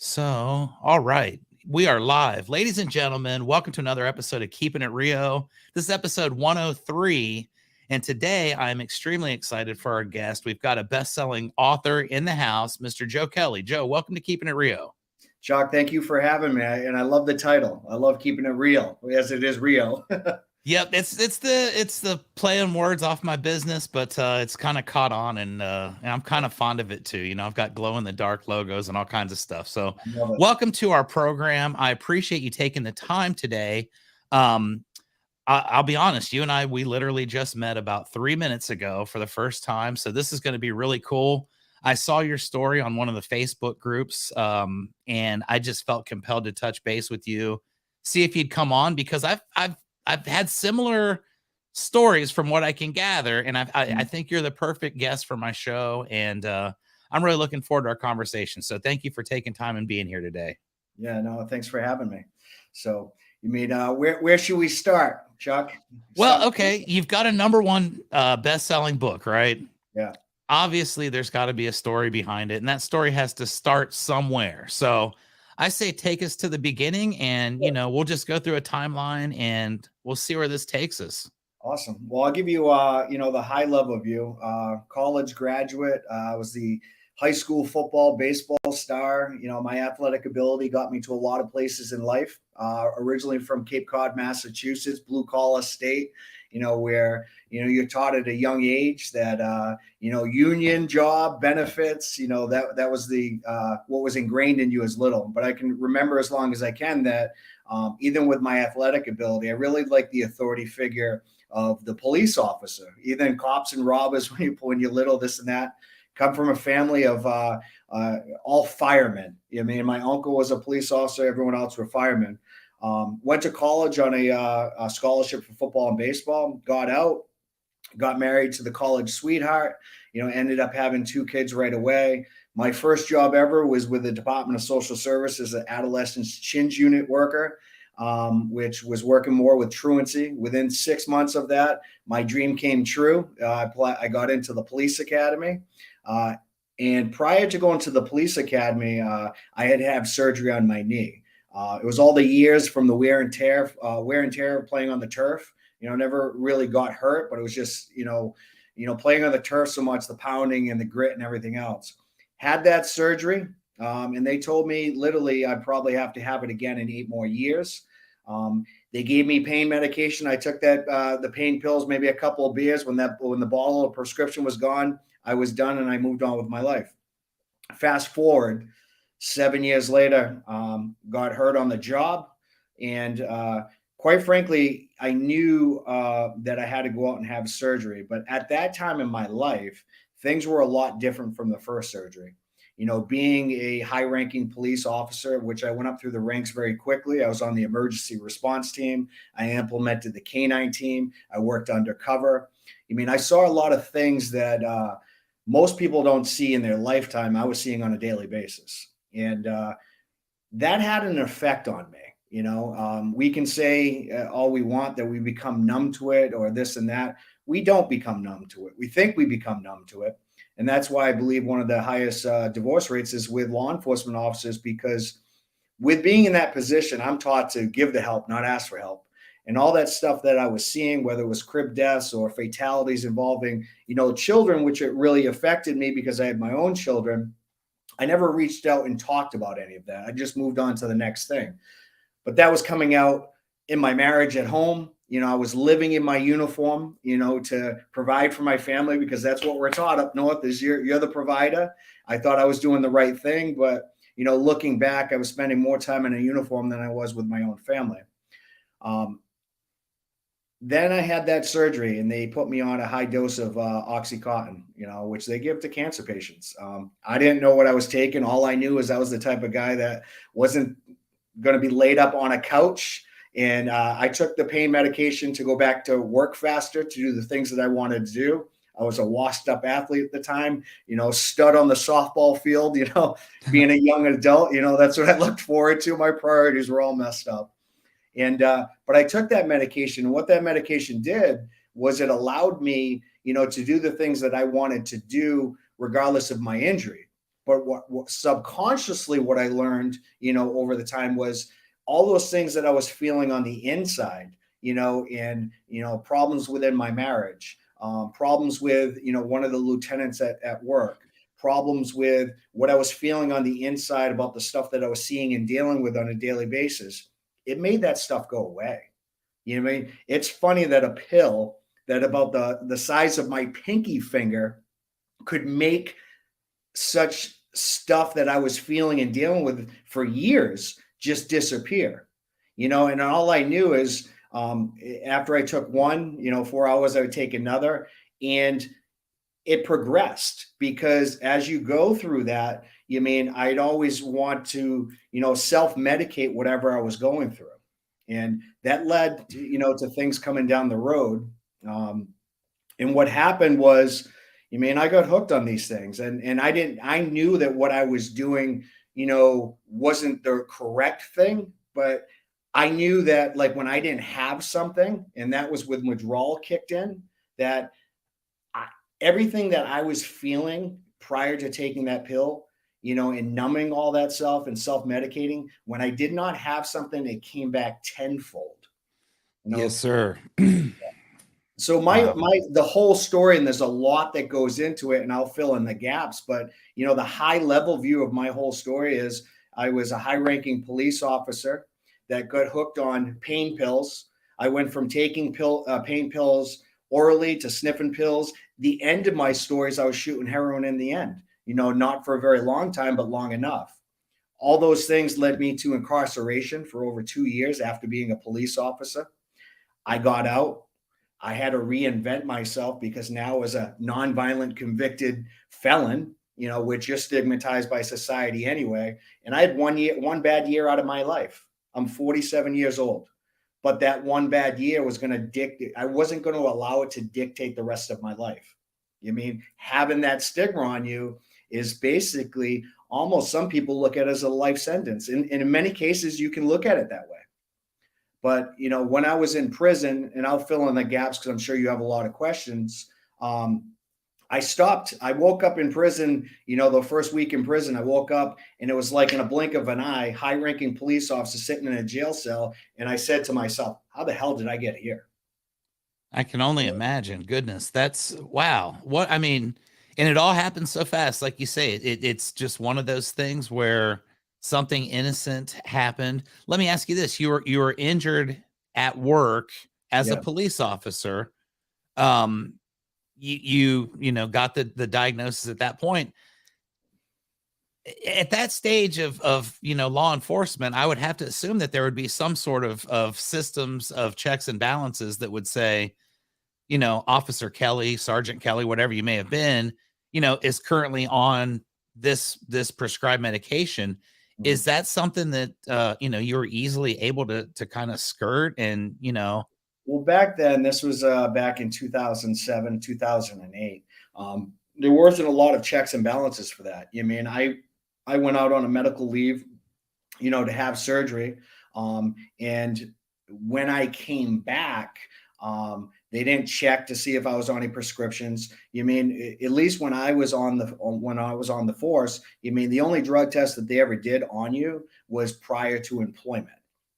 All right. We are live. Ladies and gentlemen, welcome to another episode of Keeping It Rio. This is episode 103. And today I'm extremely excited for our guest. We've got a best-selling author in the house, Mr. Joe Kelley. Joe, welcome to Keeping It Rio. Chuck, thank you for having me. And I love the title. I love keeping it real, as it is Rio. Yep, it's the play on words off my business, but it's kind of caught on, and I'm kind of fond of it too. You know, I've got glow in the dark logos and all kinds of stuff. So, welcome to our program. I appreciate you taking the time today. I'll be honest, you and we literally just met about 3 minutes ago for the first time, so this is going to be really cool. I saw your story on one of the Facebook groups, and I just felt compelled to touch base with you, see if you'd come on, because I've had similar stories from what I can gather, and I think you're the perfect guest for my show, and I'm really looking forward to our conversation. So thank you for taking time and being here today. Yeah, no, thanks for having me. So you mean, where should we start, Chuck? Well, okay, you've got a #1 best-selling book, right? Yeah. Obviously, there's got to be a story behind it, and that story has to start somewhere. So I say take us to the beginning, and we'll just go through a timeline and we'll see where this takes us. Awesome. Well, I'll give you the high level view. College graduate. I was the high school football, baseball star. My athletic ability got me to a lot of places in life. Originally from Cape Cod, Massachusetts, blue collar state. Where you're taught at a young age that union job benefits. That was the what was ingrained in you as little. But I can remember as long as I can that even with my athletic ability, I really like the authority figure of the police officer. Even cops and robbers, when you're little, this and that. Come from a family of all firemen. I mean, my uncle was a police officer. Everyone else were firemen. Went to college on a scholarship for football and baseball. Got out, got married to the college sweetheart. Ended up having 2 kids right away. My first job ever was with the Department of Social Services, an adolescents CHINS unit worker, which was working more with truancy. Within 6 months of that, my dream came true. I got into the police academy. And prior to going to the police academy, I had to have surgery on my knee. It was all the years from the wear and tear of playing on the turf. Never really got hurt, but it was just, playing on the turf so much, the pounding and the grit and everything else. Had that surgery, and they told me literally I'd probably have to have it again in 8 more years. They gave me pain medication. I took that the pain pills, maybe a couple of beers. When the bottle of prescription was gone, I was done and I moved on with my life. Fast forward 7 years later, got hurt on the job. And quite frankly, I knew that I had to go out and have surgery. But at that time in my life, things were a lot different from the first surgery. Being a high-ranking police officer, which I went up through the ranks very quickly. I was on the emergency response team. I implemented the canine team. I worked undercover. I saw a lot of things that most people don't see in their lifetime. I was seeing on a daily basis. And that had an effect on me. We can say all we want that we become numb to it or this and that. We don't become numb to it. We think we become numb to it. And that's why I believe one of the highest divorce rates is with law enforcement officers, because with being in that position, I'm taught to give the help, not ask for help. And all that stuff that I was seeing, whether it was crib deaths or fatalities involving, children, which it really affected me because I had my own children. I never reached out and talked about any of that. I just moved on to the next thing. But that was coming out in my marriage at home. I was living in my uniform, to provide for my family, because that's what we're taught up north is you're the provider. I thought I was doing the right thing, but, looking back, I was spending more time in a uniform than I was with my own family. Then I had that surgery and they put me on a high dose of Oxycontin, which they give to cancer patients. I didn't know what I was taking. All I knew is I was the type of guy that wasn't going to be laid up on a couch. And I took the pain medication to go back to work faster, to do the things that I wanted to do. I was a washed up athlete at the time, stud on the softball field, being a young adult, that's what I looked forward to. My priorities were all messed up. And, but I took that medication, and what that medication did was it allowed me, to do the things that I wanted to do regardless of my injury. But what subconsciously, what I learned, over the time was all those things that I was feeling on the inside, and, problems within my marriage, problems with, one of the lieutenants at work, problems with what I was feeling on the inside about the stuff that I was seeing and dealing with on a daily basis. It made that stuff go away. You know what I mean? It's funny that a pill that about the size of my pinky finger could make such stuff that I was feeling and dealing with for years just disappear. And all I knew is, after I took one, 4 hours, I would take another. And it progressed, because as you go through that, I'd always want to, self-medicate whatever I was going through. And that led to, to things coming down the road. And what happened was, I got hooked on these things, and I knew that what I was doing, wasn't the correct thing, but I knew that, like, when I didn't have something, and that was when withdrawal kicked in, that everything that I was feeling prior to taking that pill, and numbing all that stuff and self-medicating, when I did not have something, it came back tenfold. Yes, sir. So the whole story, and there's a lot that goes into it, and I'll fill in the gaps, but the high level view of my whole story is I was a high ranking police officer that got hooked on pain pills. I went from taking pain pills orally to sniffing pills. The end of my story is I was shooting heroin in the end, not for a very long time, but long enough. All those things led me to incarceration for over 2 years after being a police officer. I got out. I had to reinvent myself, because now, as a nonviolent convicted felon, which you're stigmatized by society anyway. And I had one bad year out of my life. I'm 47 years old, but that one bad year was going to dictate. I wasn't going to allow it to dictate the rest of my life. Having that stigma on you is basically almost, some people look at it as a life sentence. And in many cases, you can look at it that way. But, when I was in prison, and I'll fill in the gaps because I'm sure you have a lot of questions. I stopped. I woke up in prison, the first week in prison, I woke up and it was like in a blink of an eye, high ranking police officer sitting in a jail cell. And I said to myself, how the hell did I get here? I can only imagine. Goodness, that's wow. And it all happened so fast. Like you say, it's just one of those things where something innocent happened. Let me ask you this: you were injured at work as a police officer. You got the diagnosis at that point. At that stage of law enforcement, I would have to assume that there would be some sort of systems of checks and balances that would say, Officer Kelley, Sergeant Kelley, whatever you may have been, is currently on this prescribed medication. Mm-hmm. Is that something that, you were easily able to kind of skirt and, Well, back then, this was back in 2007, 2008. There wasn't a lot of checks and balances for that. I went out on a medical leave, to have surgery. And when I came back, they didn't check to see if I was on any prescriptions. At least when I was on the force, the only drug test that they ever did on you was prior to employment.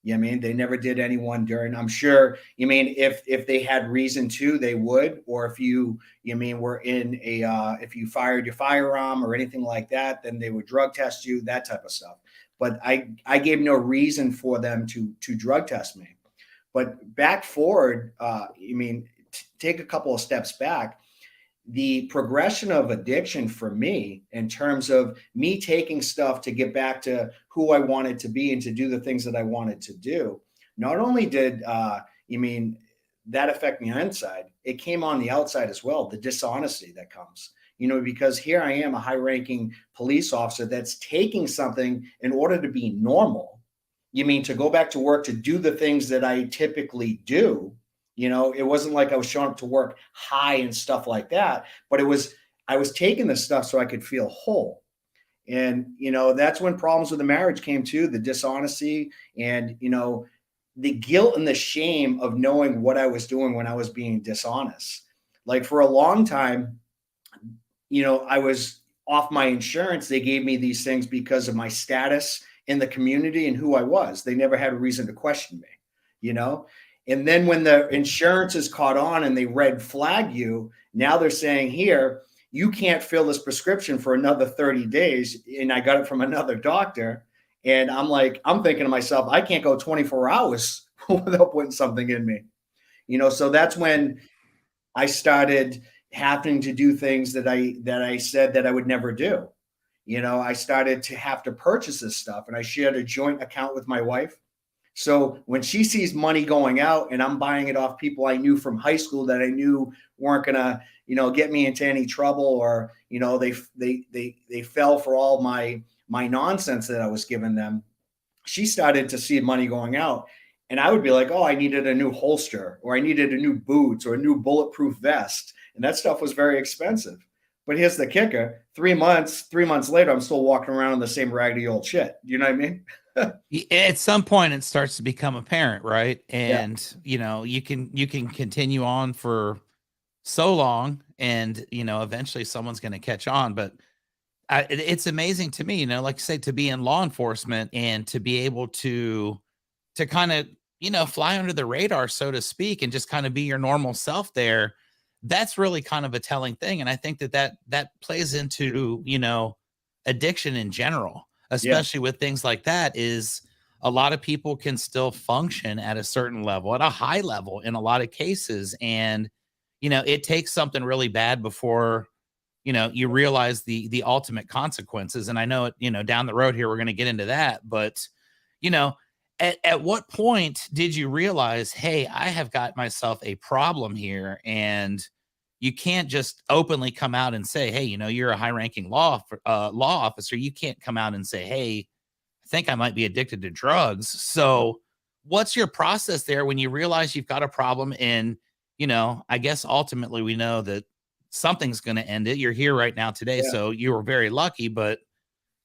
They never did anyone during. I'm sure, if they had reason to, they would, or if you were in if you fired your firearm or anything like that, then they would drug test you, that type of stuff. But I gave no reason for them to drug test me. But back forward, take a couple of steps back. The progression of addiction for me, in terms of me taking stuff to get back to who I wanted to be and to do the things that I wanted to do, not only did that affect me inside, it came on the outside as well. The dishonesty that comes, because here I am, a high-ranking police officer that's taking something in order to be normal. To go back to work, to do the things that I typically do. It wasn't like I was showing up to work high and stuff like that, but I was taking this stuff so I could feel whole. And, that's when problems with the marriage came too, the dishonesty and, the guilt and the shame of knowing what I was doing when I was being dishonest. Like, for a long time, I was off my insurance, they gave me these things because of my status in the community and who I was. They never had a reason to question me, you know? And then when the insurance is caught on and they red flag you, now they're saying, here, you can't fill this prescription for another 30 days. And I got it from another doctor. And I'm thinking to myself, I can't go 24 hours without putting something in me, you know? So that's when I started having to do things that I said that I would never do. You know, I started to have to purchase this stuff, and I shared a joint account with my wife. So when she sees money going out and I'm buying it off people I knew from high school that I knew weren't gonna, you know, get me into any trouble, or, you know, they fell for all my nonsense that I was giving them, she started to see money going out. And I would be like, oh, I needed a new holster, or I needed a new boots, or a new bulletproof vest. And that stuff was very expensive. But here's the kicker: 3 months later, I'm still walking around in the same raggedy old shit. You know what I mean? At some point it starts to become apparent, right? And Yeah. you know, you can continue on for so long, and you know, eventually someone's going to catch on. But it's amazing to me, you know, like I say, to be in law enforcement and to be able to kind of, you know, fly under the radar, so to speak, and just kind of be your normal self there. That's really kind of a telling thing. And I think that plays into, you know, addiction in general, Yeah. especially with things like that, is a lot of people can still function at a certain level, at a high level in a lot of cases. And, you know, it takes something really bad before, you know, you realize the ultimate consequences. And I know it, you know, down the road here, we're going to get into that, but, you know, at what point did you realize, hey, I have got myself a problem here, and you can't just openly come out and say, hey, you know, you're a high-ranking law officer. You can't come out and say, hey, I think I might be addicted to drugs. So, what's your process there when you realize you've got a problem? And, you know, I guess ultimately we know that something's going to end it. You're here right now today, Yeah. so you were very lucky. But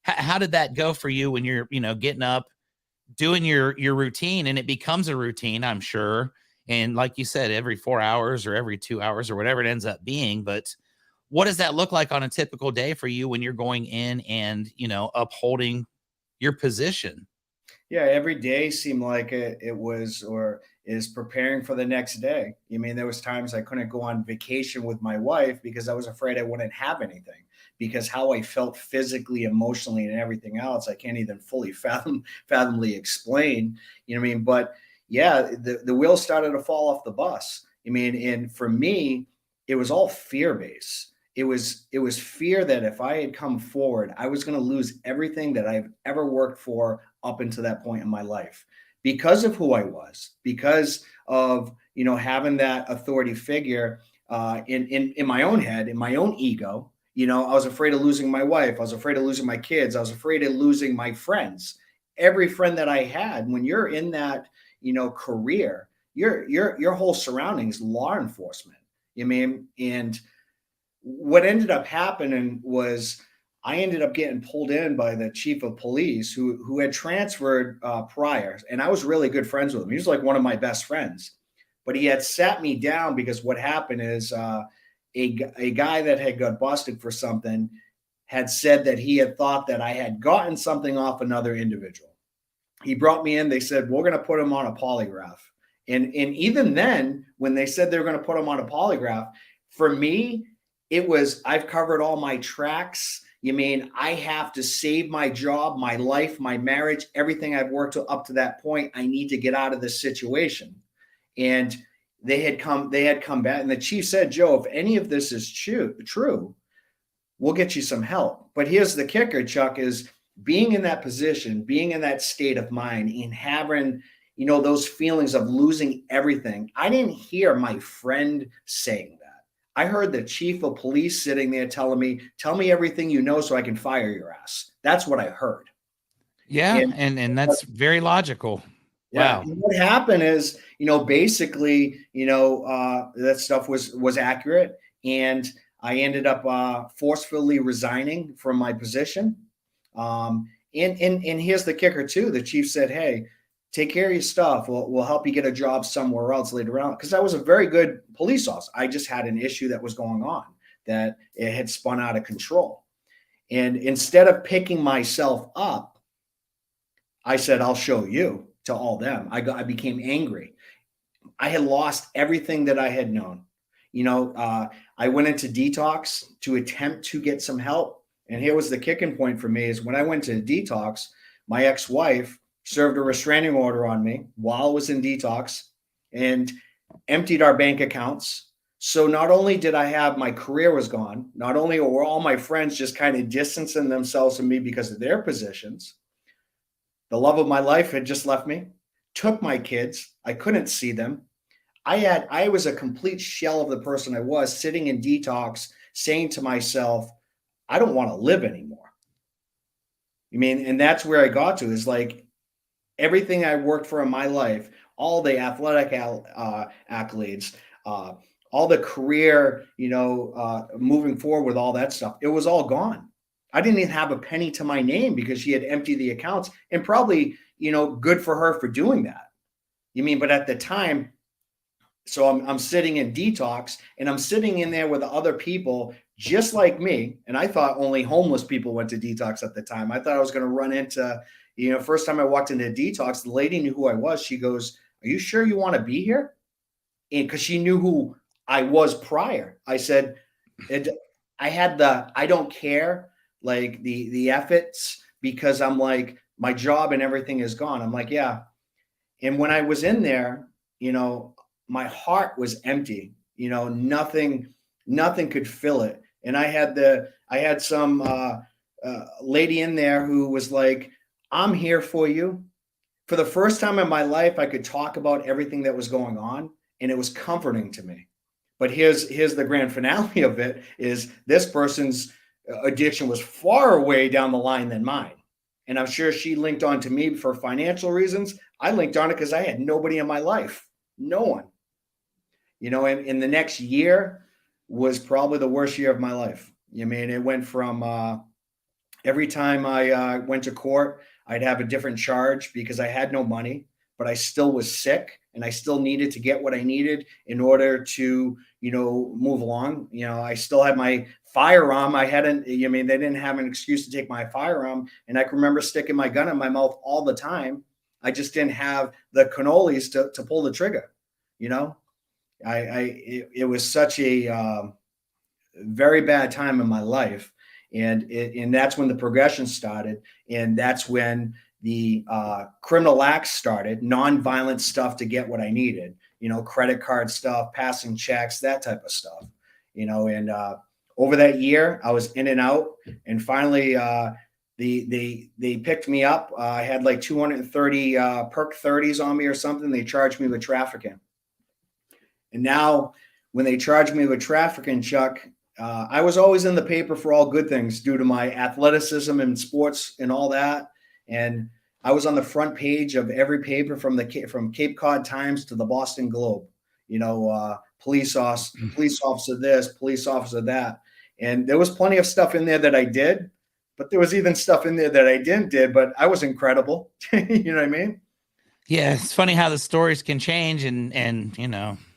how did that go for you when you're, you know, getting up, doing your routine, and it becomes a routine, I'm sure. And like you said, every 4 hours or every 2 hours or whatever it ends up being. But what does that look like on a typical day for you when you're going in and, you know, upholding your position? Yeah, every day seemed like it was, or is, preparing for the next day. I mean, there was times I couldn't go on vacation with my wife because I was afraid I wouldn't have anything, because how I felt physically, emotionally, and everything else, I can't even fully fathomly explain. You know what I mean? But yeah, the wheels started to fall off the bus. I mean, and for me, it was all fear based. It was fear that if I had come forward, I was going to lose everything that I've ever worked for up until that point in my life, because of who I was, because of, you know, having that authority figure in my own head, in my own ego. You know, I was afraid of losing my wife. I was afraid of losing my kids. I was afraid of losing my friends. Every friend that I had. When you're in that, you know, career, your whole surroundings, law enforcement. You mean, and what ended up happening was I ended up getting pulled in by the chief of police, who had transferred prior, and I was really good friends with him. He was like one of my best friends, but he had sat me down because what happened is a guy that had got busted for something had said that he had thought that I had gotten something off another individual. He brought me in. They said, we're going to put him on a polygraph. And even then, when they said they were going to put him on a polygraph, for me, it was, I've covered all my tracks. You mean I have to save my job, my life, my marriage, everything I've worked up to that point. I need to get out of this situation. And they had come back, and the chief said, Joe, if any of this is true, we'll get you some help. But here's the kicker, Chuck, is being in that position, being in that state of mind, and having, you know, those feelings of losing everything. I didn't hear my friend saying that. I heard the chief of police sitting there telling me, tell me everything you know so I can fire your ass. That's what I heard. Yeah, And and that's very logical. yeah, Wow. and what happened is, you know, basically, you know, that stuff was accurate, and I ended up forcefully resigning from my position. And here's the kicker too: the chief said, "Hey, take care of your stuff. We'll help you get a job somewhere else later on." Because I was a very good police officer. I just had an issue that was going on, that it had spun out of control. And instead of picking myself up, I said, I'll show you to all them. I became angry. I had lost everything that I had known. I went into detox to attempt to get some help. And here was the kicking point for me is when I went to detox, my ex-wife served a restraining order on me while I was in detox and emptied our bank accounts. So not only did I have my career was gone, not only were all my friends just kind of distancing themselves from me because of their positions, the love of my life had just left me, took my kids. I couldn't see them. I was a complete shell of the person I was, sitting in detox, saying to myself, I don't want to live anymore. And that's where I got to, is like everything I worked for in my life, all the athletic accolades, all the career, moving forward with all that stuff, it was all gone. I didn't even have a penny to my name because she had emptied the accounts, and probably, good for her for doing that. But at the time, so I'm sitting in detox, and I'm sitting in there with other people just like me. And I thought only homeless people went to detox at the time. I thought I was going to run into, first time I walked into detox, the lady knew who I was. She goes, "Are you sure you want to be here?" And because she knew who I was prior, I said, I had the, I don't care, like the efforts, because I'm like, my job and everything is gone. I'm like, yeah. And when I was in there, my heart was empty, nothing could fill it. And I had some lady in there who was like, "I'm here for you." For the first time in my life, I could talk about everything that was going on, and it was comforting to me. But here's the grand finale of it, is this person's addiction was far away down the line than mine. And I'm sure she linked on to me for financial reasons. I linked on it because I had nobody in my life, no one. And the next year was probably the worst year of my life. It went from every time I went to court, I'd have a different charge because I had no money, but I still was sick and I still needed to get what I needed in order to, move along. I still had my firearm. I hadn't, they didn't have an excuse to take my firearm. And I can remember sticking my gun in my mouth all the time. I just didn't have the cannolis to pull the trigger. It was such a very bad time in my life. And that's when the progression started. And that's when the criminal acts started, nonviolent stuff to get what I needed, credit card stuff, passing checks, that type of stuff, and over that year I was in and out. And finally, they picked me up. I had like 230 perk 30s on me or something. They charged me with trafficking. And now when they charge me with trafficking, Chuck, I was always in the paper for all good things due to my athleticism and sports and all that. And I was on the front page of every paper from Cape Cod Times to the Boston Globe, police officer this, police officer that. And there was plenty of stuff in there that I did, but there was even stuff in there that I didn't did, but I was incredible. You know what I mean? Yeah, it's funny how the stories can change, and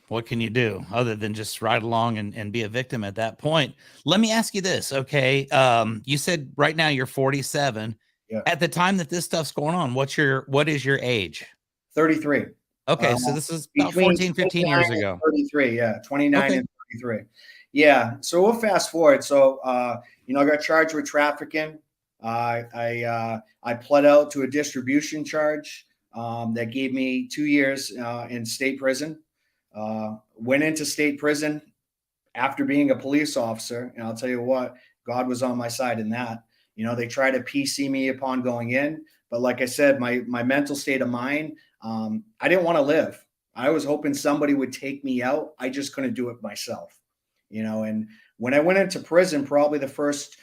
what can you do other than just ride along and be a victim at that point? Let me ask you this, okay? You said right now you're 47. Yeah. At the time that this stuff's going on, what is your age? 33. Okay, so this is about 14, 15 years ago. 33, yeah, 29 okay. And 33. Yeah, so we'll fast forward. So, I got charged with trafficking. I pled out to a distribution charge that gave me 2 years in state prison. Went into state prison after being a police officer, and I'll tell you what, God was on my side in that. They tried to PC me upon going in, but like I said, my mental state of mind, I didn't want to live. I was hoping somebody would take me out. I just couldn't do it myself, and when I went into prison, probably the first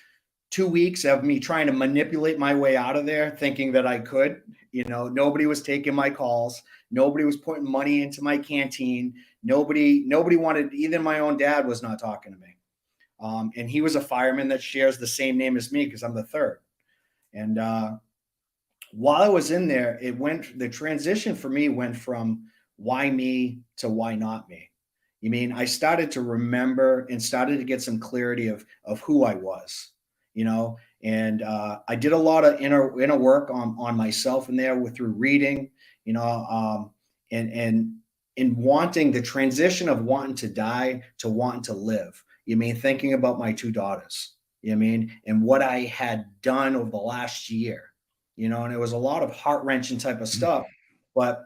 2 weeks of me trying to manipulate my way out of there, thinking that I could, nobody was taking my calls. Nobody was putting money into my canteen. Nobody wanted, even my own dad was not talking to me. And he was a fireman that shares the same name as me because I'm the third. And while I was in there, the transition for me went from why me to why not me. I started to remember and started to get some clarity of who I was. and I did a lot of inner work on myself in there through reading, and in wanting the transition of wanting to die to wanting to live. Thinking about my two daughters, and what I had done over the last year, and it was a lot of heart wrenching type of stuff. But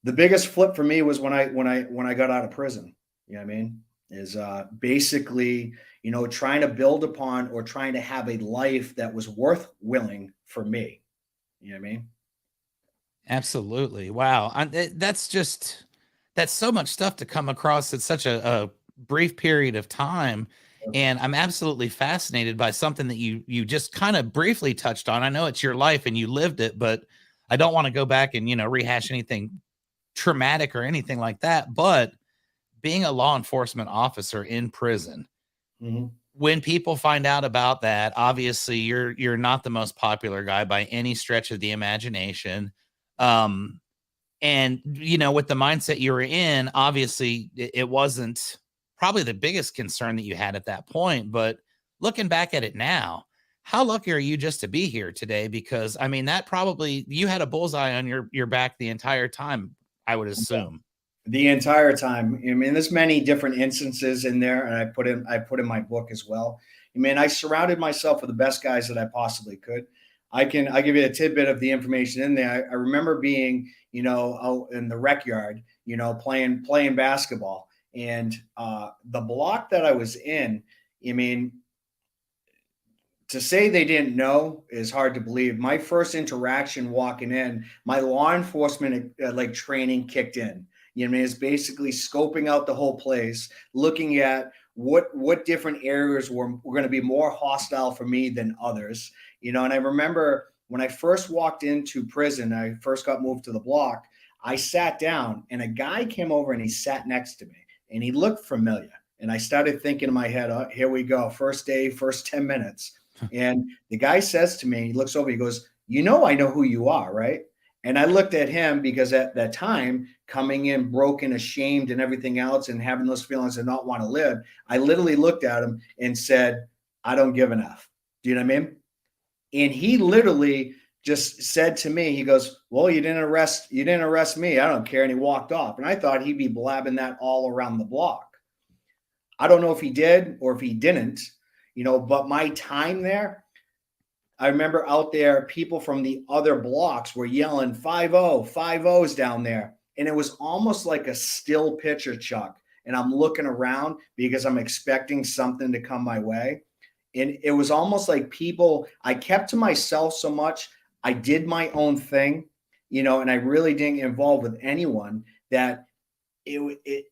the biggest flip for me was when I got out of prison. Is basically, trying to build upon or trying to have a life that was worth willing for me. You know what I mean? Absolutely. Wow. That's so much stuff to come across at such a brief period of time. And I'm absolutely fascinated by something that you just kind of briefly touched on. I know it's your life and you lived it, but I don't want to go back and, rehash anything traumatic or anything like that. But being a law enforcement officer in prison, when people find out about that, obviously you're not the most popular guy by any stretch of the imagination. And with the mindset you were in, obviously it wasn't probably the biggest concern that you had at that point. But looking back at it now, how lucky are you just to be here today? Because that probably, you had a bullseye on your back the entire time, I would assume. The entire time. There's many different instances in there, and I put in my book as well. I surrounded myself with the best guys that I possibly could. I'll give you a tidbit of the information in there. I remember being, out in the rec yard, playing basketball, and the block that I was in, to say they didn't know is hard to believe. My first interaction walking in, my law enforcement training kicked in. It's basically scoping out the whole place, looking at what different areas were going to be more hostile for me than others. And I remember when I first walked into prison, I first got moved to the block, I sat down and a guy came over and he sat next to me and he looked familiar. And I started thinking in my head, oh, here we go. First day, first 10 minutes. And the guy says to me, he looks over, he goes, I know who you are, right? And I looked at him because at that time, coming in broken, ashamed, and everything else, and having those feelings of not want to live, I literally looked at him and said, I don't give an F. Do you know what I mean? And he literally just said to me, he goes, well, you didn't arrest me. I don't care. And he walked off. And I thought he'd be blabbing that all around the block. I don't know if he did or if he didn't, but my time there, I remember out there, people from the other blocks were yelling 5-0, 5-0s down there. And it was almost like a still picture, Chuck. And I'm looking around because I'm expecting something to come my way. And it was almost like I kept to myself so much. I did my own thing, and I really didn't involve with anyone that it,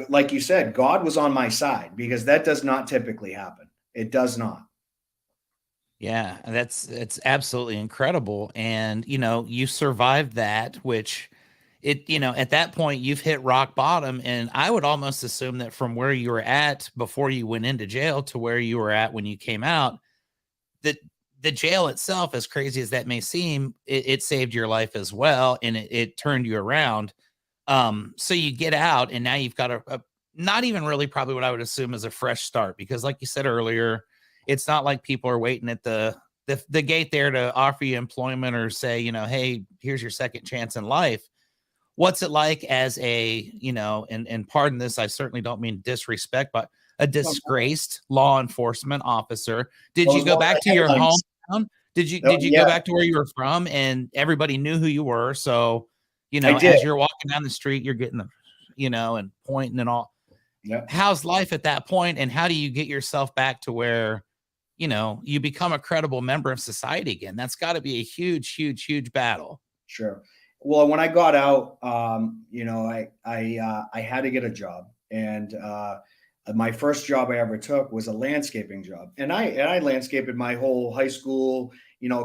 like you said, God was on my side, because that does not typically happen. It does not. Yeah, it's absolutely incredible. And, you survived that, which at that point you've hit rock bottom. And I would almost assume that from where you were at before you went into jail to where you were at when you came out, that the jail itself, as crazy as that may seem, it saved your life as well. And it turned you around. So you get out and now you've got a not even really probably what I would assume is a fresh start, because like you said earlier, it's not like people are waiting at the gate there to offer you employment or say, hey, here's your second chance in life. What's it like as a, and pardon this, I certainly don't mean disrespect, but a disgraced law enforcement officer? Did you go back to your hometown? Did you go back to where you were from and everybody knew who you were? So, as you're walking down the street, you're getting the, and pointing and all. Yeah. How's life at that point, and how do you get yourself back to where, you become a credible member of society again? That's got to be a huge, huge, huge battle. Sure. Well, when I got out, I had to get a job, and my first job I ever took was a landscaping job, and I landscaped my whole high school,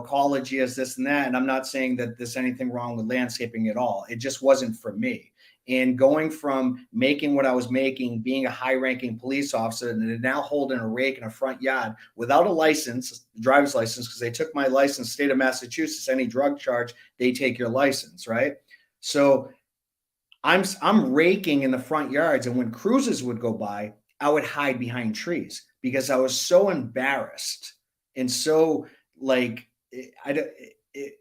college years, this and that. And I'm not saying that there's anything wrong with landscaping at all. It just wasn't for me. And going from making what I was making, being a high-ranking police officer, and now holding a rake in a front yard without a license, driver's license, because they took my license, state of Massachusetts, any drug charge, they take your license, right? So I'm raking in the front yards, and when cruisers would go by, I would hide behind trees because I was so embarrassed and so like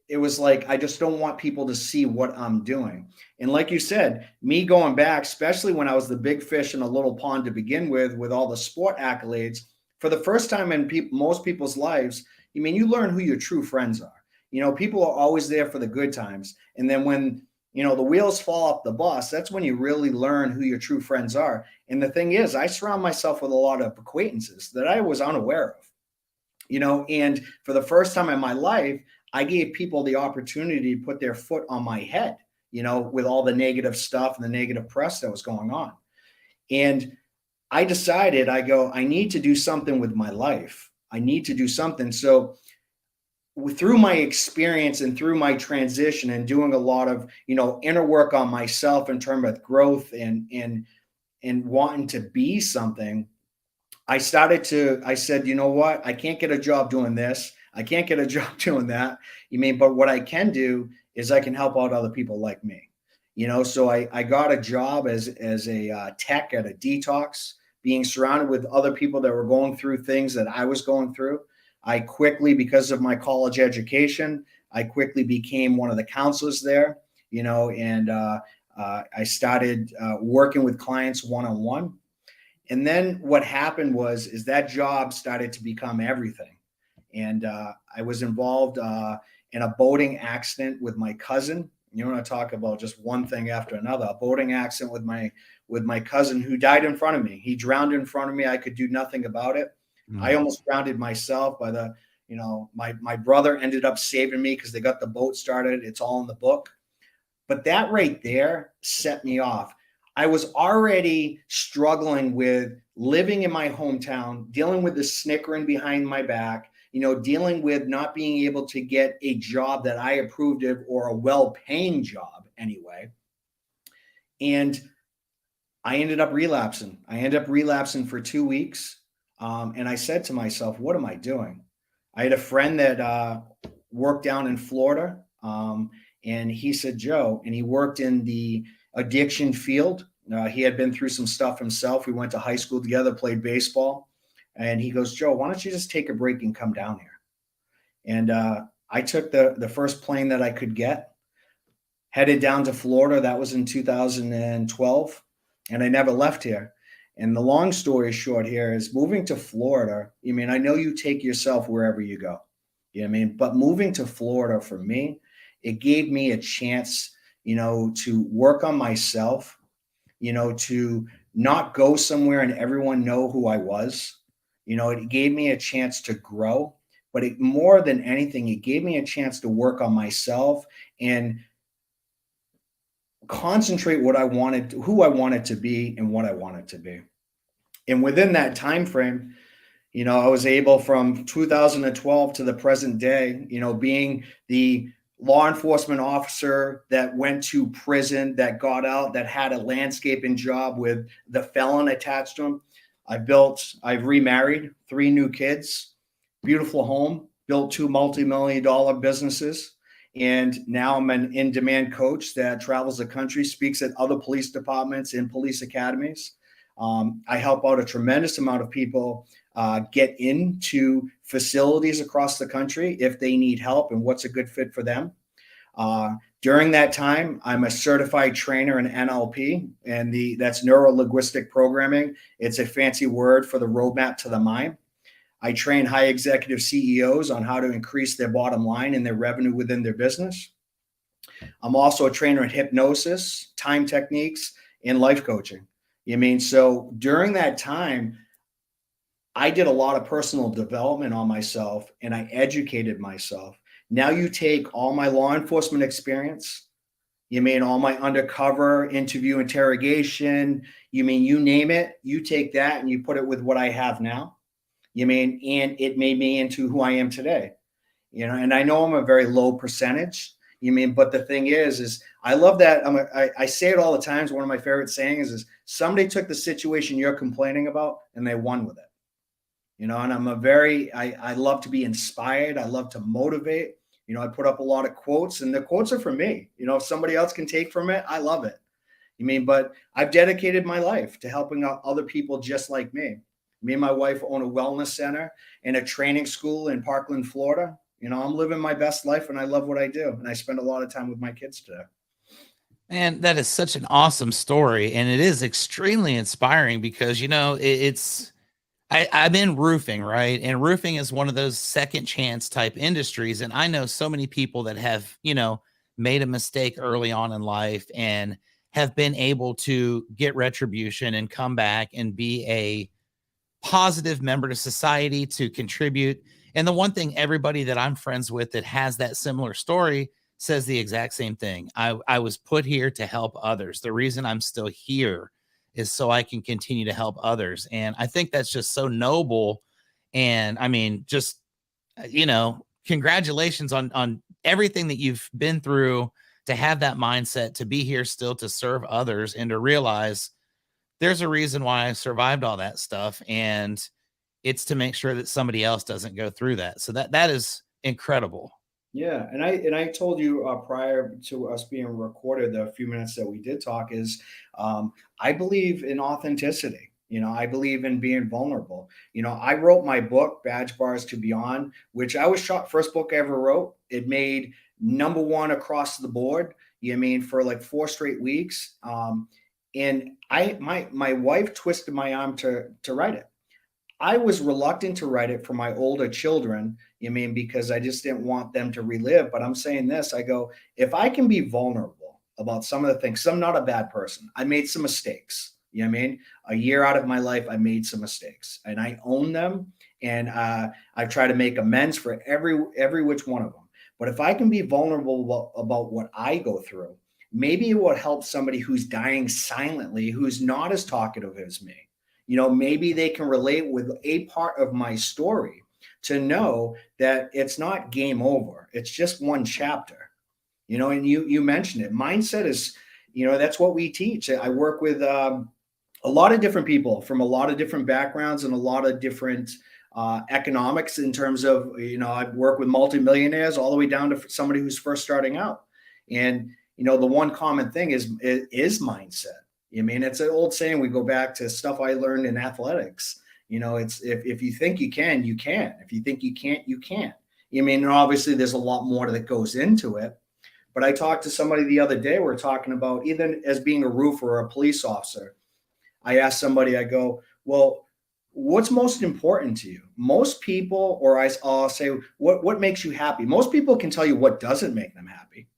it was like, I just don't want people to see what I'm doing. And like you said, me going back, especially when I was the big fish in a little pond to begin with all the sport accolades, for the first time in most people's lives, you learn who your true friends are. People are always there for the good times. And then when, the wheels fall off the bus, that's when you really learn who your true friends are. And the thing is, I surround myself with a lot of acquaintances that I was unaware of. And for the first time in my life, I gave people the opportunity to put their foot on my head, with all the negative stuff and the negative press that was going on. And I decided, I need to do something with my life. I need to do something. So through my experience and through my transition and doing a lot of, inner work on myself in terms of growth and wanting to be something, I said, you know what? I can't get a job doing this. I can't get a job doing that. But what I can do is I can help out other people like me. So I got a job as a tech at a detox, being surrounded with other people that were going through things that I was going through. I quickly, because of my college education, I quickly became one of the counselors there, and I started working with clients one-on-one. And then what happened is that job started to become everything. And I was involved in a boating accident with my cousin. You want to talk about just one thing after another, a boating accident with my cousin who died in front of me. He drowned in front of me. I could do nothing about it. I almost drowned myself my brother ended up saving me because they got the boat started. It's all in the book. But that right there set me off. I was already struggling with living in my hometown, dealing with the snickering behind my back, dealing with not being able to get a job that I approved of or a well-paying job anyway. And I ended up relapsing. For 2 weeks. And I said to myself, what am I doing? I had a friend that worked down in Florida. And he said, Joe, and he worked in the addiction field. He had been through some stuff himself. We went to high school together, played baseball. And he goes, Joe, why don't you just take a break and come down here? And I took the first plane that I could get, headed down to Florida. That was in 2012. And I never left here. And the long story short here is moving to Florida. I know you take yourself wherever you go. But moving to Florida for me, it gave me a chance, to work on myself, to not go somewhere and everyone know who I was. It gave me a chance to grow, but more than anything, it gave me a chance to work on myself and concentrate who I wanted to be and what I wanted to be. And within that time frame, I was able, from 2012 to the present day, being the law enforcement officer that went to prison, that got out, that had a landscaping job with the felon attached to him. I've remarried, 3 new kids, beautiful home, built 2 multi-million-dollar businesses. And now I'm an in-demand coach that travels the country, speaks at other police departments and police academies. I help out a tremendous amount of people get into facilities across the country if they need help and what's a good fit for them. During that time, I'm a certified trainer in NLP, and that's neuro-linguistic programming. It's a fancy word for the roadmap to the mind. I train high executive CEOs on how to increase their bottom line and their revenue within their business. I'm also a trainer in hypnosis, time techniques, and life coaching. So during that time, I did a lot of personal development on myself and I educated myself. Now you take all my law enforcement experience, all my undercover interview interrogation, you name it, you take that and you put it with what I have now, and it made me into who I am today, and I know I'm a very low percentage, but the thing is I love that. I say it all the time. One of my favorite sayings is somebody took the situation you're complaining about and they won with it. And I love to be inspired. I love to motivate. I put up a lot of quotes, and the quotes are for me. If somebody else can take from it, I love it. But I've dedicated my life to helping out other people just like me. Me and my wife own a wellness center and a training school in Parkland, Florida. You know, I'm living my best life and I love what I do. And I spend a lot of time with my kids today. And that is such an awesome story. And it is extremely inspiring because, you know, I'm in roofing, right? And roofing is one of those second chance type industries. And I know so many people that have, you know, made a mistake early on in life and have been able to get retribution and come back and be a positive member to society, to contribute. And the one thing everybody that I'm friends with that has that similar story says the exact same thing. I was put here to help others. The reason I'm still here is so I can continue to help others. And I think that's just so noble. And I mean, just, you know, congratulations on everything that you've been through, to have that mindset, to be here still to serve others, and to realize there's a reason why I survived all that stuff. And it's to make sure that somebody else doesn't go through that. So that is incredible. Yeah, and I told you prior to us being recorded, the few minutes that we did talk is, I believe in authenticity. You know, I believe in being vulnerable. You know, I wrote my book, Badge Bars to Beyond, which I was shocked. First book I ever wrote. It made #1 across the board. You know what I mean, for like 4 straight weeks. And my wife twisted my arm to write it. I was reluctant to write it for my older children, you mean, because I just didn't want them to relive. But I'm saying this, I go, if I can be vulnerable about some of the things, 'cause I'm not a bad person. I made some mistakes. You know what I mean? A year out of my life, I made some mistakes and I own them. And I try to make amends for every which one of them. But if I can be vulnerable about what I go through, maybe it will help somebody who's dying silently, who's not as talkative as me. You know, maybe they can relate with a part of my story to know that it's not game over. It's just one chapter, you know, and you mentioned it. Mindset is, you know, that's what we teach. I work with a lot of different people from a lot of different backgrounds and a lot of different economics in terms of, you know, I work with multimillionaires all the way down to somebody who's first starting out. And, you know, the one common thing is mindset. I mean, it's an old saying. We go back to stuff I learned in athletics. You know, it's if you think you can, you can. If you think you can't, you can't. I mean, and obviously there's a lot more that goes into it. But I talked to somebody the other day. We're talking about, even as being a roofer or a police officer. I asked somebody, I go, well, what's most important to you? Most people, or I'll say, what makes you happy? Most people can tell you what doesn't make them happy.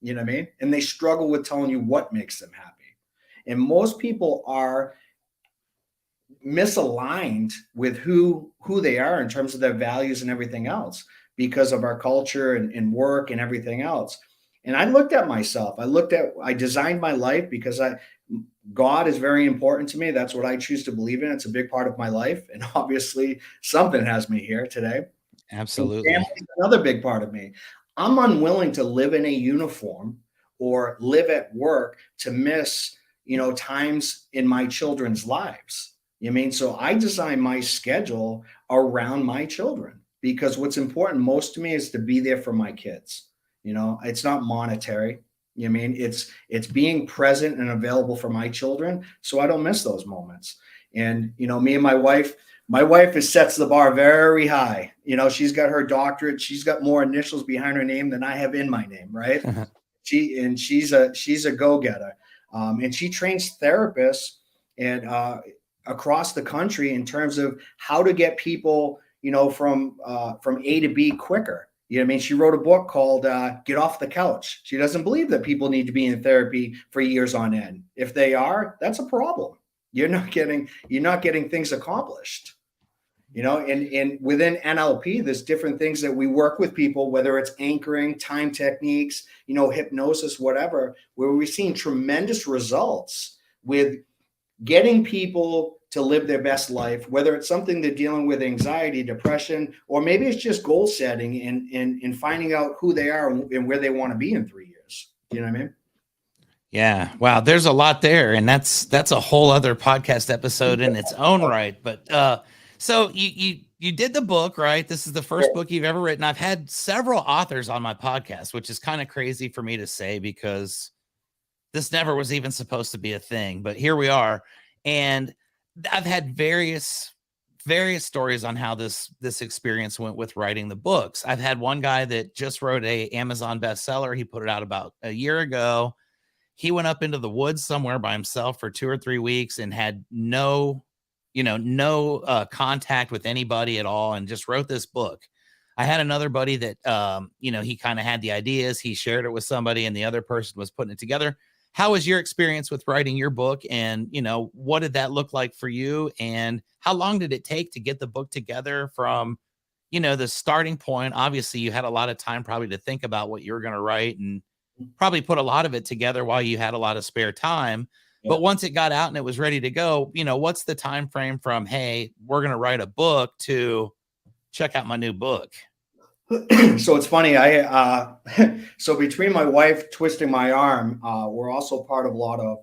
You know what I mean? And they struggle with telling you what makes them happy. And most people are misaligned with who they are in terms of their values and everything else because of our culture and work and everything else. And I looked at myself. I designed my life because God is very important to me. That's what I choose to believe in. It's a big part of my life. And obviously something has me here today. Absolutely. And family is another big part of me. I'm unwilling to live in a uniform or live at work to miss, you know, times in my children's lives. You mean, so I design my schedule around my children because what's important most to me is to be there for my kids. You know, it's not monetary. You know, I mean, it's being present and available for my children so I don't miss those moments. And, you know, me and my wife sets the bar very high. You know, she's got her doctorate. She's got more initials behind her name than I have in my name. Right. She's a go-getter. And she trains therapists and across the country in terms of how to get people, you know, from A to B quicker. You know what I mean? She wrote a book called Get Off the Couch. She doesn't believe that people need to be in therapy for years on end. If they are, that's a problem. You're not getting things accomplished. You know, and within NLP, there's different things that we work with people, whether it's anchoring, time techniques, you know, hypnosis, whatever, where we've seen tremendous results with getting people to live their best life, whether it's something they're dealing with, anxiety, depression, or maybe it's just goal setting and finding out who they are and where they want to be in 3 years. You know what I mean? Yeah. Wow. There's a lot there. And that's a whole other podcast episode in its own right. But so you did the book, right? This is the first book you've ever written. I've had several authors on my podcast, which is kind of crazy for me to say because this never was even supposed to be a thing, but here we are. And I've had various various stories on how this experience went with writing the books. I've had one guy that just wrote a Amazon bestseller. He put it out about a year ago. He went up into the woods somewhere by himself for 2 or 3 weeks and had no contact with anybody at all, and just wrote this book. I had another buddy that, he kind of had the ideas. He shared it with somebody, and the other person was putting it together. How was your experience with writing your book? And, what did that look like for you? And how long did it take to get the book together from, the starting point? Obviously, you had a lot of time probably to think about what you were going to write, and probably put a lot of it together while you had a lot of spare time. Yeah. But once it got out and it was ready to go, what's the time frame from, hey, we're going to write a book, to check out my new book? So it's funny. So between my wife twisting my arm, we're also part of a lot of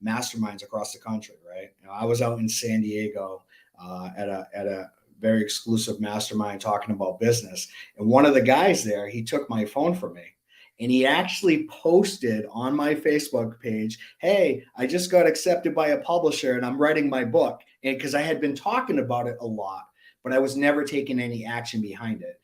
masterminds across the country, right? I was out in San Diego at a very exclusive mastermind talking about business. And one of the guys there, he took my phone from me. And he actually posted on my Facebook page, hey, I just got accepted by a publisher and I'm writing my book. And because I had been talking about it a lot, but I was never taking any action behind it,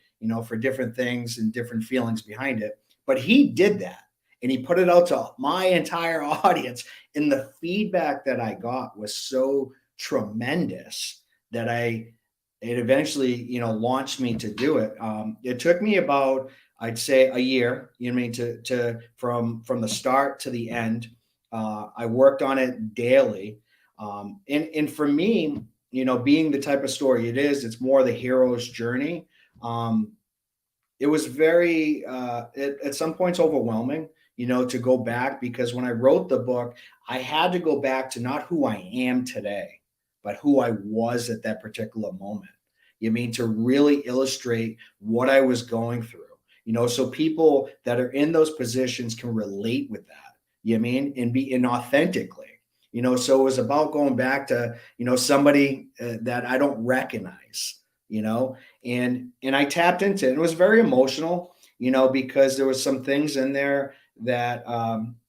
for different things and different feelings behind it. But he did that, and he put it out to my entire audience. And the feedback that I got was so tremendous that it eventually, launched me to do it. It took me about, I'd say, a year, to from the start to the end. I worked on it daily. And for me, being the type of story it is, it's more the hero's journey. It was very, at some points, overwhelming, to go back, because when I wrote the book, I had to go back to not who I am today, but who I was at that particular moment. To really illustrate what I was going through. So people that are in those positions can relate with that, and authentically, so it was about going back to, somebody that I don't recognize, and I tapped into it. It was very emotional, because there was some things in there that,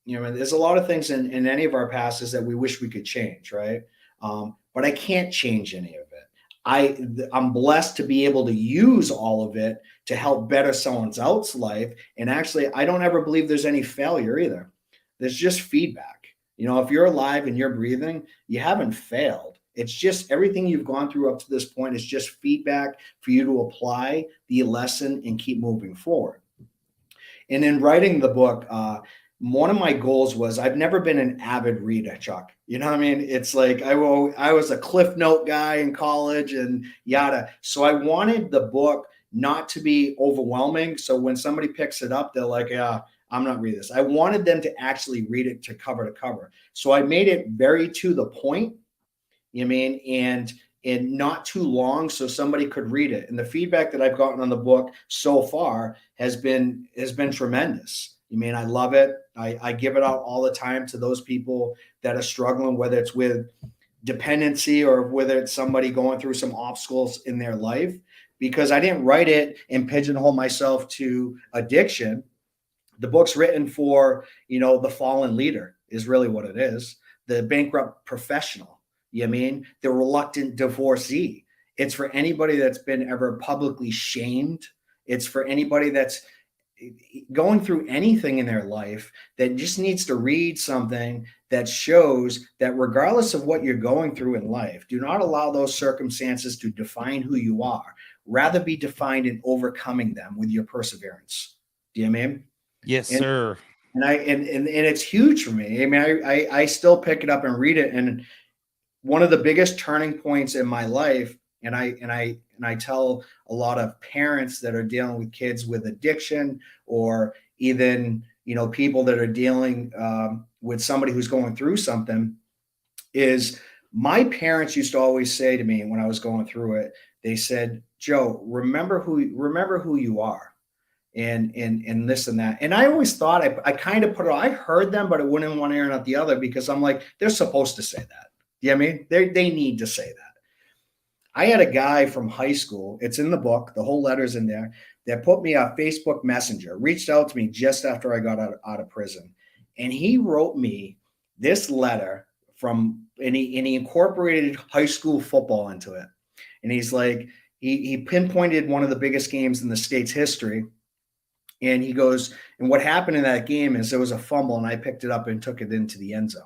there's a lot of things in any of our pasts that we wish we could change. Right. But I can't change any of it. I'm blessed to be able to use all of it to help better someone else's life. And actually, I don't ever believe there's any failure either. There's just feedback. If you're alive and you're breathing, you haven't failed. It's just everything you've gone through up to this point is just feedback for you to apply the lesson and keep moving forward. And in writing the book, one of my goals was, I've never been an avid reader, Chuck. It's like I was a Cliff Note guy in college and yada. So I wanted the book not to be overwhelming. So when somebody picks it up, they're like, yeah, I'm not reading this. I wanted them to actually read it to cover. So I made it very to the point, and not too long, so somebody could read it. And the feedback that I've gotten on the book so far has been tremendous. I love it. I give it out all the time to those people that are struggling, whether it's with dependency or whether it's somebody going through some obstacles in their life, because I didn't write it and pigeonhole myself to addiction. The book's written for, the fallen leader is really what it is. The bankrupt professional, the reluctant divorcee. It's for anybody that's been ever publicly shamed. It's for anybody that's going through anything in their life that just needs to read something that shows that regardless of what you're going through in life, do not allow those circumstances to define who you are. Rather be defined in overcoming them with your perseverance. Do you know what I mean? Yes, sir. And it's huge for me. I still pick it up and read it. And one of the biggest turning points in my life, and I tell a lot of parents that are dealing with kids with addiction, or even, people that are dealing with somebody who's going through something, is my parents used to always say to me when I was going through it, they said, Joe, remember who you are. And this and that. And I always thought I kind of I heard them, but it went in one ear and not the other, because I'm like, they're supposed to say that. You know what I mean? They need to say that. I had a guy from high school, it's in the book, the whole letter's in there, that put me on Facebook Messenger, reached out to me just after I got out of prison. And he wrote me this letter and he incorporated high school football into it. And he's like, he pinpointed one of the biggest games in the state's history. And he goes, and what happened in that game is there was a fumble, and I picked it up and took it into the end zone.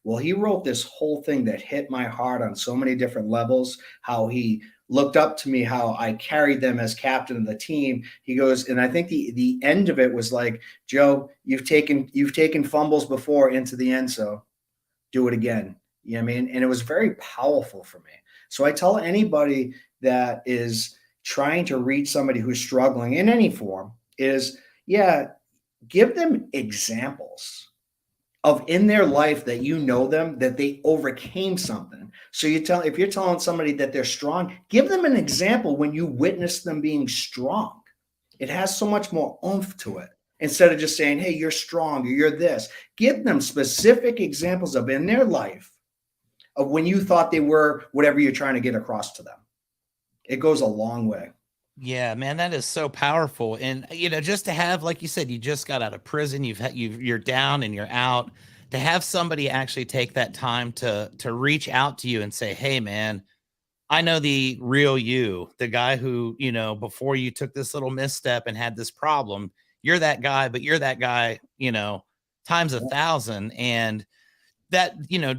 Well, he wrote this whole thing that hit my heart on so many different levels, how he looked up to me, how I carried them as captain of the team. He goes, and I think the end of it was like, Joe, you've taken fumbles before into the end zone. Do it again. You know what I mean? And it was very powerful for me. So I tell anybody that is trying to reach somebody who's struggling in any form is, yeah, give them examples of in their life that you know them, that they overcame something. So if you're telling somebody that they're strong, give them an example when you witness them being strong. It has so much more oomph to it. Instead of just saying, hey, you're strong or you're this, give them specific examples of in their life of when you thought they were whatever you're trying to get across to them. It goes a long way. Yeah, man, that is so powerful. And just to have, like you said, you just got out of prison, you're down and you're out, to have somebody actually take that time to reach out to you and say, hey man, I know the real you, the guy who, before you took this little misstep and had this problem, you're that guy, but you're that guy, times 1,000. And that,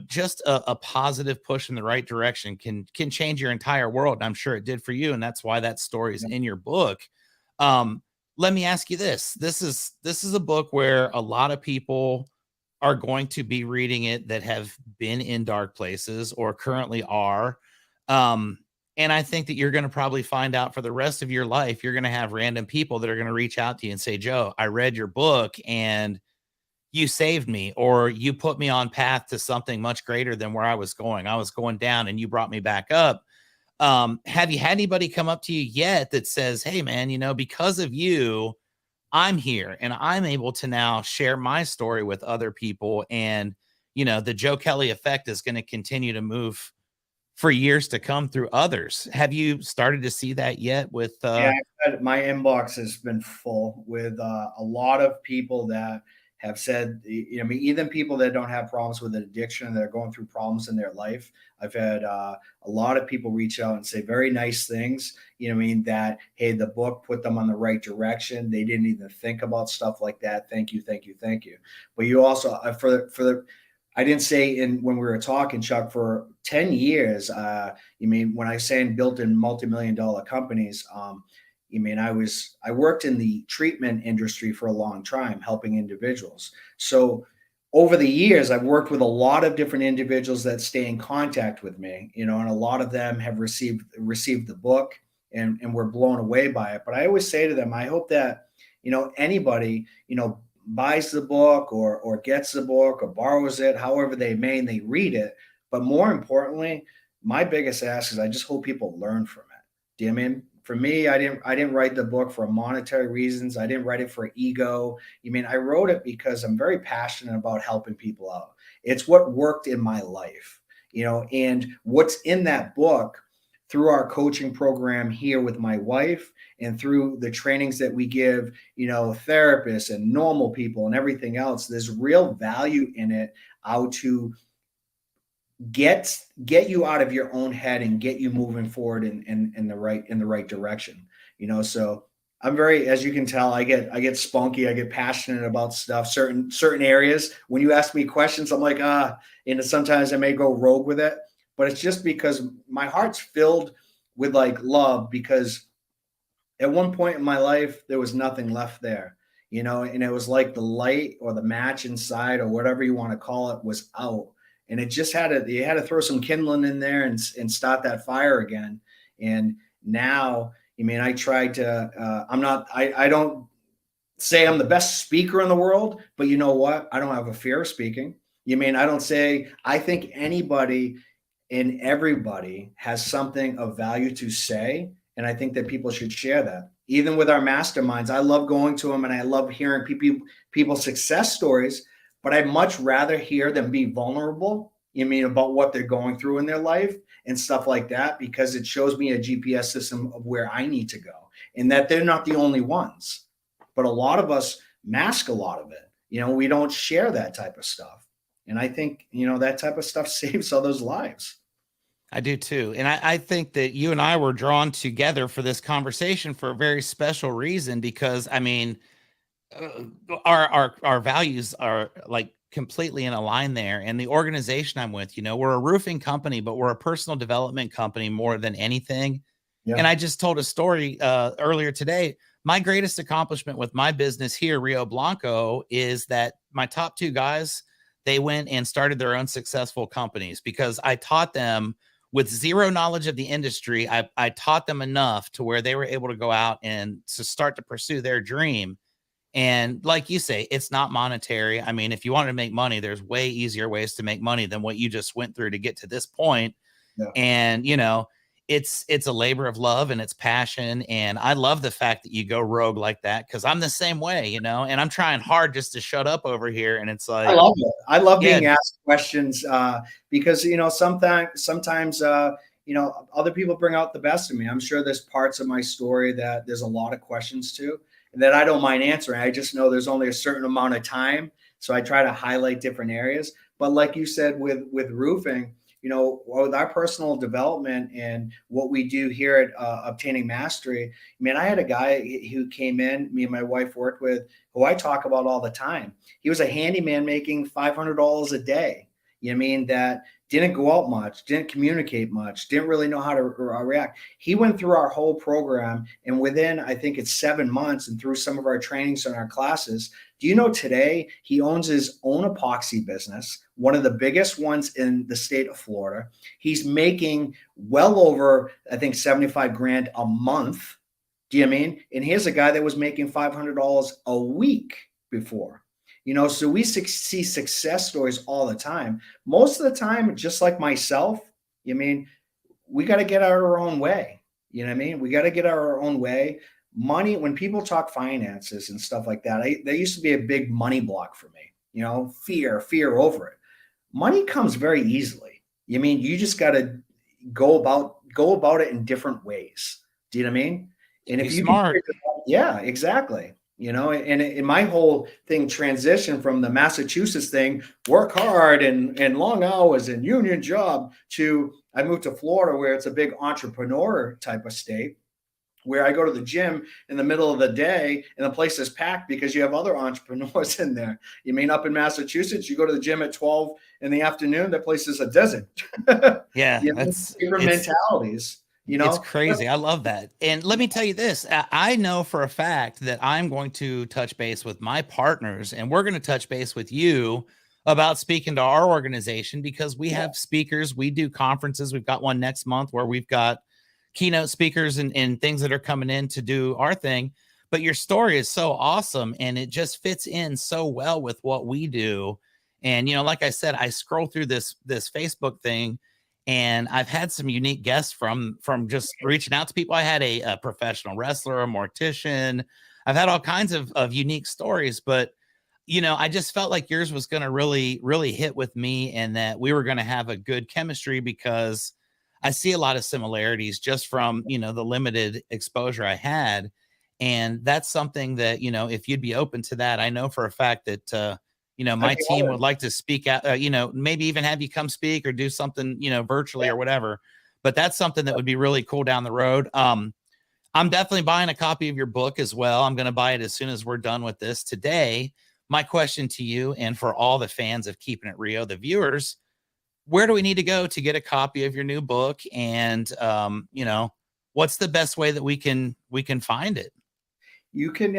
just a positive push in the right direction can change your entire world. And I'm sure it did for you. And that's why that story is in your book. Let me ask you this. This is a book where a lot of people are going to be reading it that have been in dark places or currently are. And I think that you're going to probably find out for the rest of your life, you're going to have random people that are going to reach out to you and say, Joe, I read your book and you saved me, or you put me on path to something much greater than where I was going. I was going down and you brought me back up. Have you had anybody come up to you yet that says, hey man, because of you, I'm here and I'm able to now share my story with other people. And, the Joe Kelley effect is going to continue to move for years to come through others. Have you started to see that yet with, Yeah, my inbox has been full with a lot of people that have said, even people that don't have problems with addiction, that are going through problems in their life. I've had a lot of people reach out and say very nice things, that, hey, the book put them on the right direction. They didn't even think about stuff like that. Thank you, thank you, thank you. But you also, I didn't say when we were talking, Chuck, for 10 years, when I say built in multi-million-dollar companies, I worked in the treatment industry for a long time, helping individuals. So over the years, I've worked with a lot of different individuals that stay in contact with me, and a lot of them have received the book and were blown away by it. But I always say to them, I hope that, anybody, buys the book or gets the book or borrows it, however they may, and they read it. But more importantly, my biggest ask is I just hope people learn from it. Do you know what I mean? For me, I didn't write the book for monetary reasons. I didn't write it for ego. I wrote it because I'm very passionate about helping people out. It's what worked in my life, and what's in that book through our coaching program here with my wife and through the trainings that we give, therapists and normal people and everything else. There's real value in it, how to get you out of your own head and get you moving forward in the right direction. So I'm very, as you can tell, I get spunky, I get passionate about stuff, certain areas. When you ask me questions, I'm like, and sometimes I may go rogue with it, but it's just because my heart's filled with like love, because at one point in my life, there was nothing left there, and it was like the light or the match inside or whatever you want to call it was out. And it just you had to throw some kindling in there and start that fire again. And now, I tried to, I don't say I'm the best speaker in the world, but you know what? I don't have a fear of speaking. I don't say, I think anybody and everybody has something of value to say. And I think that people should share that. Even with our masterminds, I love going to them and I love hearing people's success stories, but I'd much rather hear them be vulnerable, about what they're going through in their life and stuff like that, because it shows me a GPS system of where I need to go, and that they're not the only ones. But a lot of us mask a lot of it. We don't share that type of stuff. And I think, that type of stuff saves others' lives. I do too. And I think that you and I were drawn together for this conversation for a very special reason, because I mean, our values are like completely in a line there. And the organization I'm with, we're a roofing company, but we're a personal development company more than anything. Yeah. And I just told a story earlier today. My greatest accomplishment with my business here, Rio Blanco, is that my top two guys, they went and started their own successful companies because I taught them with zero knowledge of the industry. I taught them enough to where they were able to go out and to start to pursue their dream. And like you say, it's not monetary. I mean, if you want to make money, there's way easier ways to make money than what you just went through to get to this point. Yeah. And, it's a labor of love and it's passion. And I love the fact that you go rogue like that, because I'm the same way, and I'm trying hard just to shut up over here. And it's like, I love it. I love yeah, being asked questions because sometimes other people bring out the best of me. I'm sure there's parts of my story that there's a lot of questions to and that I don't mind answering. I just know there's only a certain amount of time, so I try to highlight different areas. But like you said, with roofing, with our personal development and what we do here at Obtaining Mastery, man, I had a guy who came in, me and my wife worked with, who I talk about all the time. He was a handyman making $500 a day. You know what I mean? That didn't go out much, didn't communicate much, didn't really know how to react. He went through our whole program, and within, I think it's 7 months, and through some of our trainings and our classes, do you know today he owns his own epoxy business, one of the biggest ones in the state of Florida. He's making well over, I think, 75 grand a month. Do you know what I mean? And here's a guy that was making $500 a week before. So we see success stories all the time. Most of the time, just like myself, we got to get out of our own way. You know what I mean? We got to get out of our own way. Money, when people talk finances and stuff like that, there used to be a big money block for me, fear over it. Money comes very easily. You just got to go about it in different ways. Do you know what I mean? And if you smart. Yeah, exactly. And my whole thing transitioned from the Massachusetts thing, work hard and long hours and union job, to I moved to Florida, where it's a big entrepreneur type of state, where I go to the gym in the middle of the day and the place is packed because you have other entrepreneurs in there. Up in Massachusetts, you go to the gym at 12 in the afternoon, that place is a desert. Yeah, that's different mentalities. It's crazy. I love that. And let me tell you this, I know for a fact that I'm going to touch base with my partners, and we're going to touch base with you about speaking to our organization, because we have speakers. We do conferences. We've got one next month where we've got keynote speakers and things that are coming in to do our thing. But your story is so awesome, and it just fits in so well with what we do. And, like I said, I scroll through this Facebook thing, and I've had some unique guests from just reaching out to people. I had a professional wrestler, a mortician. I've had all kinds of unique stories, but I just felt like yours was going to really, really hit with me, and that we were going to have a good chemistry, because I see a lot of similarities just from, the limited exposure I had. And that's something that, if you'd be open to that, I know for a fact that, my team would like to speak out, maybe even have you come speak or do something, virtually or whatever. But that's something that would be really cool down the road. I'm definitely buying a copy of your book as well. I'm going to buy it as soon as we're done with this today. My question to you, and for all the fans of Keeping It Rio, the viewers, where do we need to go to get a copy of your new book? And, what's the best way that we can find it? You can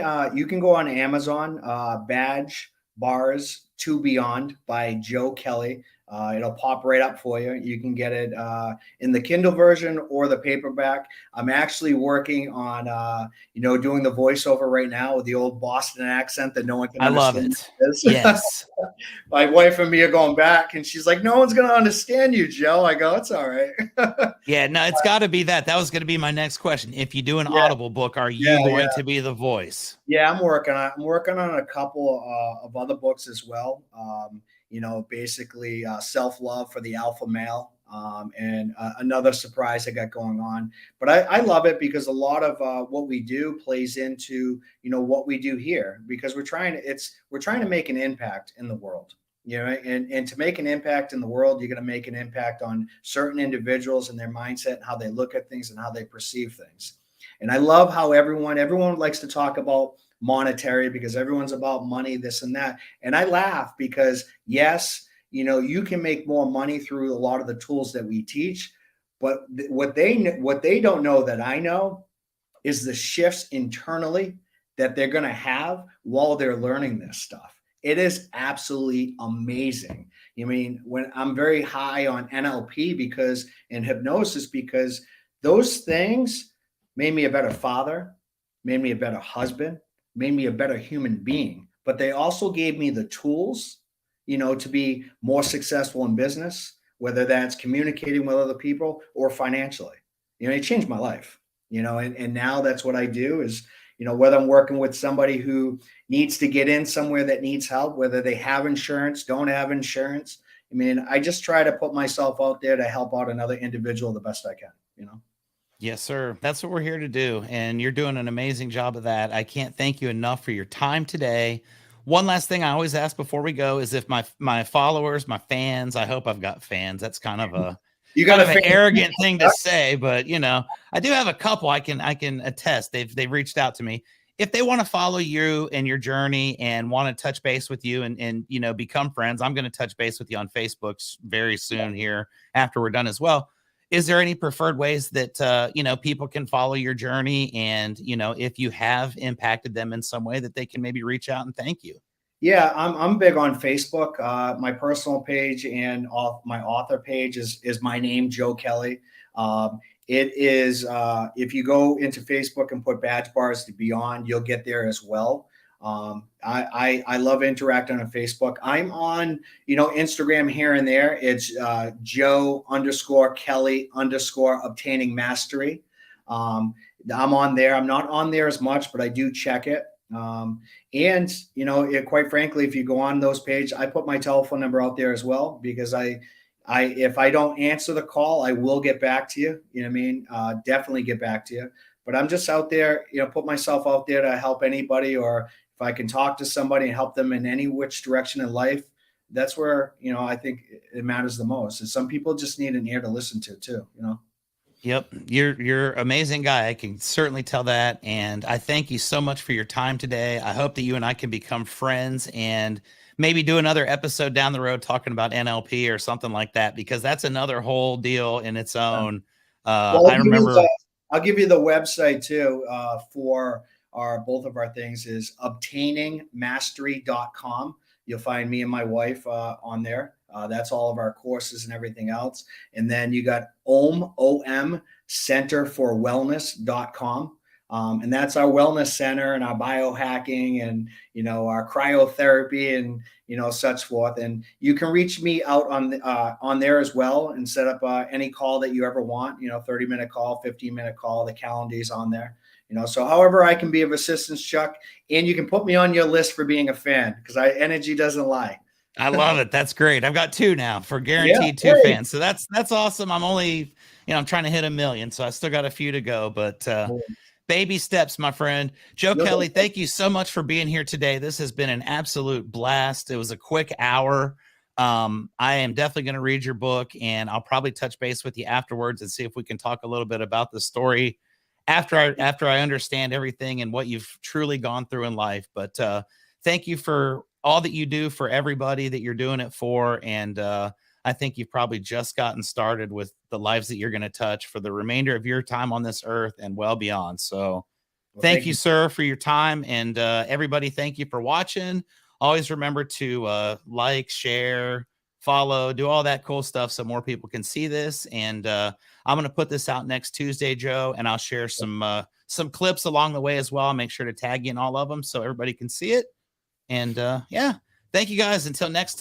go on Amazon, Badge Bars to Beyond by Joe Kelley. It'll pop right up for you. You can get it in the Kindle version or the paperback. I'm actually working on, doing the voiceover right now with the old Boston accent that no one can understand. I love it. Yes. My wife and me are going back, and she's like, "No one's going to understand you, Joe." I go, "It's all right." Yeah, no, it's got to be that. That was going to be my next question. If you do an Audible book, are you going to be the voice? Yeah, I'm working on a couple of other books as well. Basically self-love for the alpha male, and another surprise I got going on. But I love it because a lot of what we do plays into, what we do here, because we're trying to make an impact in the world. You know, and to make an impact in the world, you're going to make an impact on certain individuals and their mindset and how they look at things and how they perceive things. And I love how everyone likes to talk about monetary because everyone's about money, this and that. And I laugh because yes, you know, you can make more money through a lot of the tools that we teach, but what they don't know that I know is the shifts internally that they're going to have while they're learning this stuff. It is absolutely amazing. I mean, when I'm very high on NLP because in hypnosis, because those things made me a better father, made me a better husband, made me a better human being. But they also gave me the tools, you know, to be more successful in business, whether that's communicating with other people or financially. You know, it changed my life, you know, and now that's what I do is, you know, whether I'm working with somebody who needs to get in somewhere that needs help, whether they have insurance, don't have insurance. I mean, I just try to put myself out there to help out another individual the best I can, you know? Yes, sir. That's what we're here to do. And you're doing an amazing job of that. I can't thank you enough for your time today. One last thing I always ask before we go is if my followers, my fans, I hope I've got fans. That's kind of a You got an arrogant thing to say, but you know, I do have a couple I can attest. They've reached out to me. If they want to follow you and your journey and want to touch base with you and you know become friends, I'm going to touch base with you on Facebook very soon here after we're done as well. Is there any preferred ways that you know people can follow your journey and you know if you have impacted them in some way that they can maybe reach out and thank you? Yeah, I'm big on Facebook. My personal page and my author page is my name, Joe Kelley. It is if you go into Facebook and put Badge Bars to Beyond, you'll get there as well. I love interacting on Facebook. I'm on, you know, Instagram here and there. It's Joe_Kelley_obtaining mastery. I'm on there. I'm not on there as much, but I do check it. And you know, quite frankly, if you go on those pages, I put my telephone number out there as well because if I don't answer the call, I will get back to you. You know what I mean? Definitely get back to you. But I'm just out there, you know, put myself out there to help anybody, or if I can talk to somebody and help them in any which direction in life, that's where, you know, I think it matters the most. And some people just need an ear to listen to too, you know? Yep, you're amazing guy. I can certainly tell that, and I thank you so much for your time today. I hope that you and I can become friends and maybe do another episode down the road talking about NLP or something like that because that's another whole deal in its own. Well, I remember. I'll give you the website too for both of our things is obtainingmastery.com. You'll find me and my wife on there. That's all of our courses and everything else. And then you got OM Center for Wellness.com. And that's our wellness center and our biohacking and, you know, our cryotherapy and, you know, such forth. And you can reach me out on there as well and set up any call that you ever want, you know, 30-minute call, 15-minute call, the calendar's on there. You know, so however I can be of assistance, Chuck, and you can put me on your list for being a fan because energy doesn't lie. I love it. That's great. I've got 2 now for guaranteed Yeah, 2 fans. So that's awesome. I'm only, you know, I'm trying to hit 1 million, so I still got a few to go, but baby steps, my friend. Joe Kelley, thank you so much for being here today. This has been an absolute blast. It was a quick hour. I am definitely going to read your book, and I'll probably touch base with you afterwards and see if we can talk a little bit about the story after I understand everything and what you've truly gone through in life. But thank you for all that you do for everybody that you're doing it for. And I think you've probably just gotten started with the lives that you're going to touch for the remainder of your time on this earth and well beyond. So thank you, sir, for your time. And everybody, thank you for watching. Always remember to like, share, follow, do all that cool stuff so more people can see this. And I'm going to put this out next Tuesday, Joe, and I'll share some clips along the way as well. I'll make sure to tag you in all of them so everybody can see it. And yeah, thank you guys. Until next time.